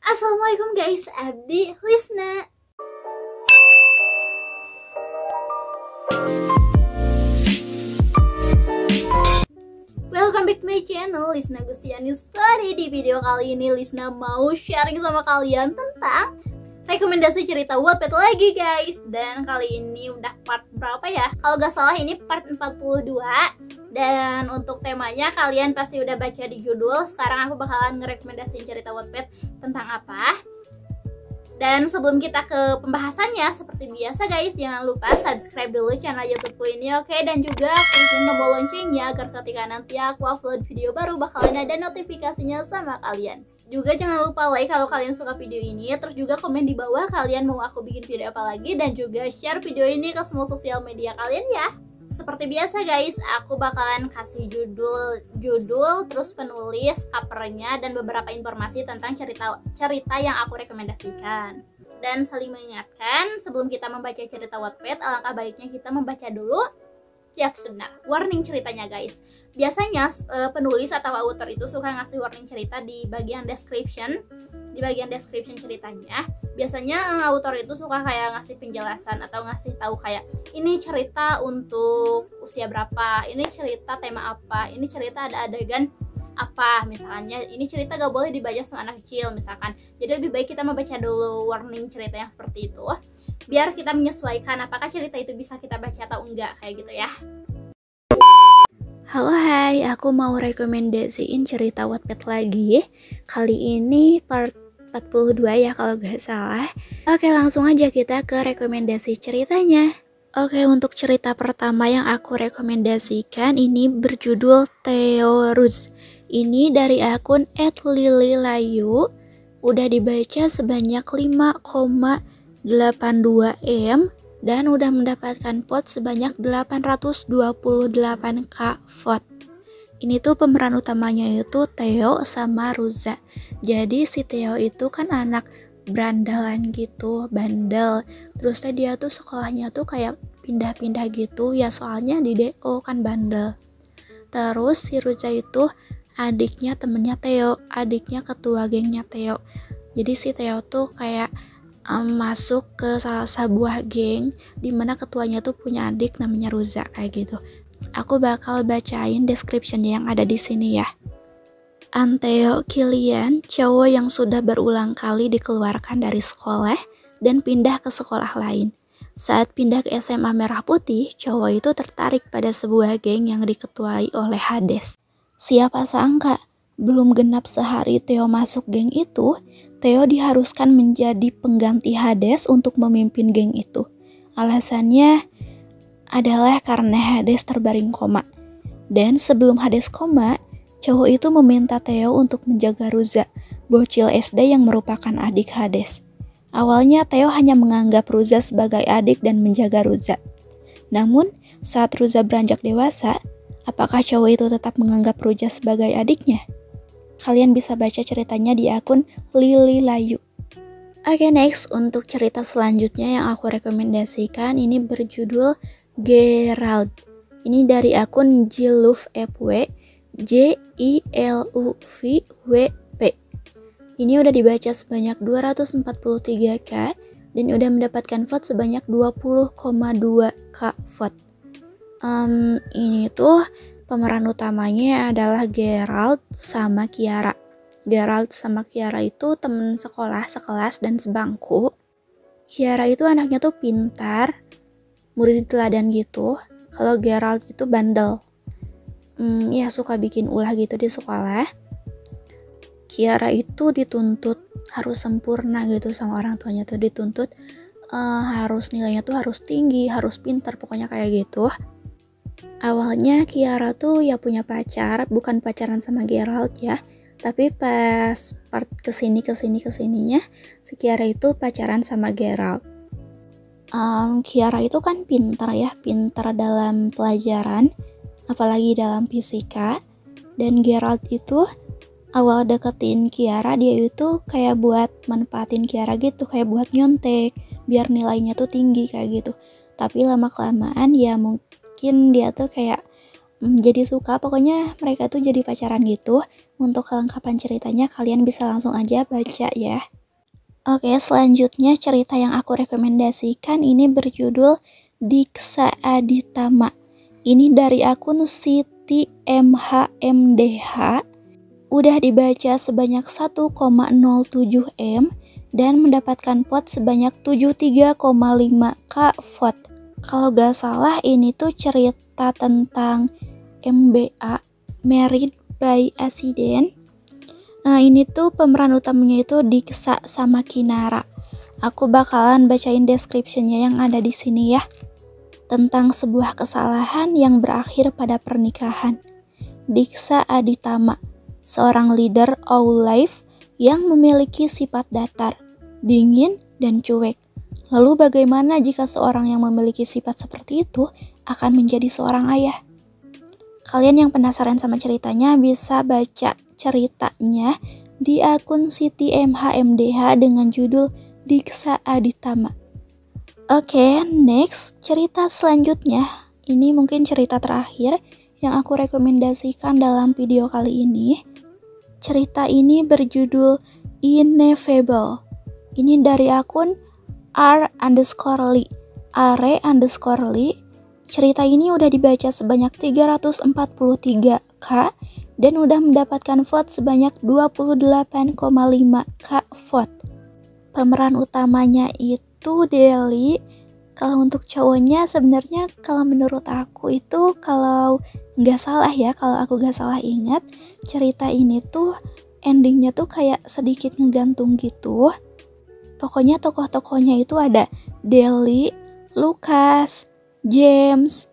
Assalamualaikum guys, Abdi Lisna. Welcome back to my channel, Lisna Gustiani Story. Di video kali ini Lisna mau sharing sama kalian tentang rekomendasi cerita Wattpad lagi guys. Dan kali ini udah part berapa ya? Kalau gak salah ini part 42. Dan untuk temanya kalian pasti udah baca di judul. Sekarang aku bakalan ngerekomendasiin cerita Wattpad tentang apa. Dan sebelum kita ke pembahasannya, seperti biasa guys, jangan lupa subscribe dulu channel YouTubeku ini, oke? Dan juga klik tombol loncengnya agar ketika nanti aku upload video baru bakalan ada notifikasinya sama kalian. Juga jangan lupa like kalau kalian suka video ini, terus juga komen di bawah kalian mau aku bikin video apa lagi, dan juga share video ini ke semua sosial media kalian ya. Seperti biasa guys, aku bakalan kasih judul, terus penulis, covernya, dan beberapa informasi tentang cerita yang aku rekomendasikan. Dan saling mengingatkan, sebelum kita membaca cerita Wattpad, alangkah baiknya kita membaca dulu tiap sebentar warning ceritanya guys. Biasanya penulis atau author itu suka ngasih warning cerita di bagian description. Di bagian description ceritanya, biasanya author itu suka kayak ngasih penjelasan atau ngasih tahu kayak ini cerita untuk usia berapa, ini cerita tema apa, ini cerita ada adegan apa, misalnya ini cerita gak boleh dibaca sama anak kecil misalkan. Jadi lebih baik kita membaca dulu warning cerita yang seperti itu, biar kita menyesuaikan apakah cerita itu bisa kita baca atau enggak, kayak gitu ya. Halo hai, aku mau rekomendasiin cerita Wattpad lagi. Kali ini part 42 ya kalau gak salah. Oke, langsung aja kita ke rekomendasi ceritanya. Oke, untuk cerita pertama yang aku rekomendasikan ini berjudul Theorus. Ini dari akun @lililayu. Udah dibaca sebanyak 5,82M dan udah mendapatkan vote sebanyak 828k vote. Ini tuh pemeran utamanya itu Theo sama Ruza. Jadi si Theo itu kan anak berandalan gitu, bandel. Terus dia tuh sekolahnya tuh kayak pindah-pindah gitu ya, soalnya di DO kan bandel. Terus si Ruza itu adiknya temennya Theo, adiknya ketua gengnya Theo. Jadi si Theo tuh kayak masuk ke salah sebuah geng dimana ketuanya tuh punya adik namanya Ruza kayak gitu. Aku bakal bacain description yang ada di sini ya. Anteo Kilian, cowok yang sudah berulang kali dikeluarkan dari sekolah dan pindah ke sekolah lain. Saat pindah ke SMA Merah Putih, cowok itu tertarik pada sebuah geng yang diketuai oleh Hades. Siapa sangka, belum genap sehari Theo masuk geng itu, Theo diharuskan menjadi pengganti Hades untuk memimpin geng itu. Alasannya adalah karena Hades terbaring koma. Dan sebelum Hades koma, cowok itu meminta Theo untuk menjaga Ruza, bocil SD yang merupakan adik Hades. Awalnya Theo hanya menganggap Ruza sebagai adik dan menjaga Ruza. Namun, saat Ruza beranjak dewasa, apakah cowok itu tetap menganggap Ruza sebagai adiknya? Kalian bisa baca ceritanya di akun lililayu. Oke, next untuk cerita selanjutnya yang aku rekomendasikan ini berjudul Gerald. Ini dari akun Jilufwp, JILUVWP. Ini udah dibaca sebanyak 243k dan udah mendapatkan vote sebanyak 20,2k vote. Ini tuh pemeran utamanya adalah Gerald sama Kiara. Gerald sama Kiara itu temen sekolah, sekelas dan sebangku. Kiara itu anaknya tuh pintar, murid teladan gitu. Kalau Gerald itu bandel. Ya suka bikin ulah gitu di sekolah. Kiara itu dituntut harus sempurna gitu sama orang tuanya tuh, dituntut harus nilainya tuh harus tinggi, harus pintar, pokoknya kayak gitu. Awalnya Kiara tuh ya punya pacar, bukan pacaran sama Gerald ya, tapi pas part kesininya si Kiara itu pacaran sama Gerald. Kiara itu kan pintar ya, pintar dalam pelajaran, apalagi dalam fisika. Dan Gerald itu awal deketin Kiara, dia itu kayak buat manfaatin Kiara gitu, kayak buat nyontek biar nilainya tuh tinggi kayak gitu. Tapi lama-kelamaan ya mungkin dia tuh kayak jadi suka, pokoknya mereka tuh jadi pacaran gitu. Untuk kelengkapan ceritanya kalian bisa langsung aja baca ya. Oke, selanjutnya cerita yang aku rekomendasikan ini berjudul Diksa Aditama. Ini dari akun Siti MHMDH. Udah dibaca sebanyak 1,07 M dan mendapatkan vote sebanyak 73,5k vote. Kalau gak salah ini tuh cerita tentang MBA, Married by Accident. Nah, ini tuh pemeran utamanya itu Diksa sama Kinara. Aku bakalan bacain description-nya yang ada di sini ya. Tentang sebuah kesalahan yang berakhir pada pernikahan. Diksa Aditama, seorang leader Owlife yang memiliki sifat datar, dingin, dan cuek. Lalu bagaimana jika seorang yang memiliki sifat seperti itu akan menjadi seorang ayah? Kalian yang penasaran sama ceritanya bisa baca ceritanya di akun Siti MHMDH dengan judul Diksa Aditama. Oke, next, cerita selanjutnya. Ini mungkin cerita terakhir yang aku rekomendasikan dalam video kali ini. Cerita ini berjudul Ineffable. Ini dari akun R_Lee. Cerita ini udah dibaca sebanyak 343k dan udah mendapatkan vote sebanyak 28,5k vote. Pemeran utamanya itu Deli. Kalau untuk cowoknya sebenarnya kalau menurut aku itu kalau aku nggak salah ingat, cerita ini tuh endingnya tuh kayak sedikit ngegantung gitu. Pokoknya tokoh-tokohnya itu ada Deli, Lucas, James.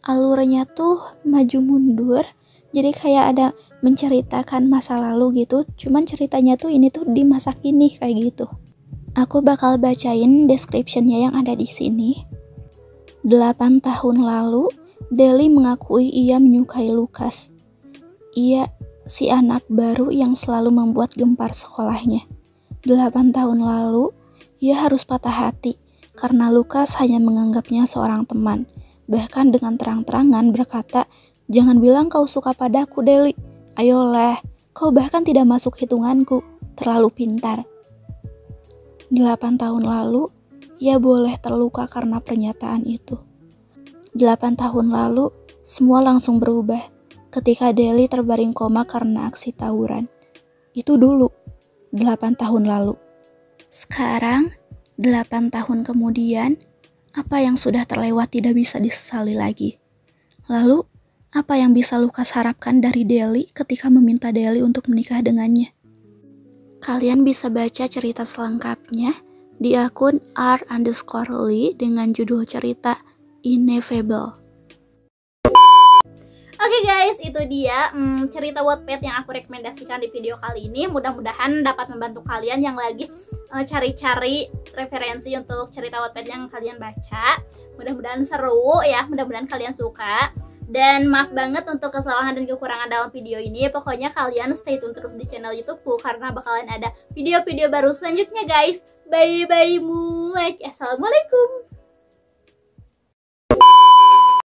Alurnya tuh maju mundur. Jadi kayak ada menceritakan masa lalu gitu. Cuman ceritanya tuh ini tuh di masa kini kayak gitu. Aku bakal bacain description-nya yang ada di sini. 8 tahun lalu, Deli mengakui ia menyukai Lucas. Ia si anak baru yang selalu membuat gempar sekolahnya. 8 tahun lalu, ia harus patah hati karena Lucas hanya menganggapnya seorang teman. Bahkan dengan terang-terangan berkata, "Jangan bilang kau suka padaku, Deli. Ayolah, kau bahkan tidak masuk hitunganku. Terlalu pintar." 8 tahun lalu, ia boleh terluka karena pernyataan itu. 8 tahun lalu, semua langsung berubah ketika Deli terbaring koma karena aksi tawuran. Itu dulu, 8 tahun lalu. Sekarang, 8 tahun kemudian, apa yang sudah terlewat tidak bisa disesali lagi. Lalu, apa yang bisa Lucas harapkan dari Deli ketika meminta Deli untuk menikah dengannya? Kalian bisa baca cerita selengkapnya di akun R_Lee dengan judul cerita Ineffable. Oke guys, itu dia cerita Wattpad yang aku rekomendasikan di video kali ini. Mudah-mudahan dapat membantu kalian yang lagi cari-cari referensi untuk cerita Wattpad yang kalian baca. Mudah-mudahan seru ya, mudah-mudahan kalian suka. Dan maaf banget untuk kesalahan dan kekurangan dalam video ini. Pokoknya kalian stay tune terus di channel YouTubeku karena bakalan ada video-video baru selanjutnya guys. Bye-bye much. Assalamualaikum.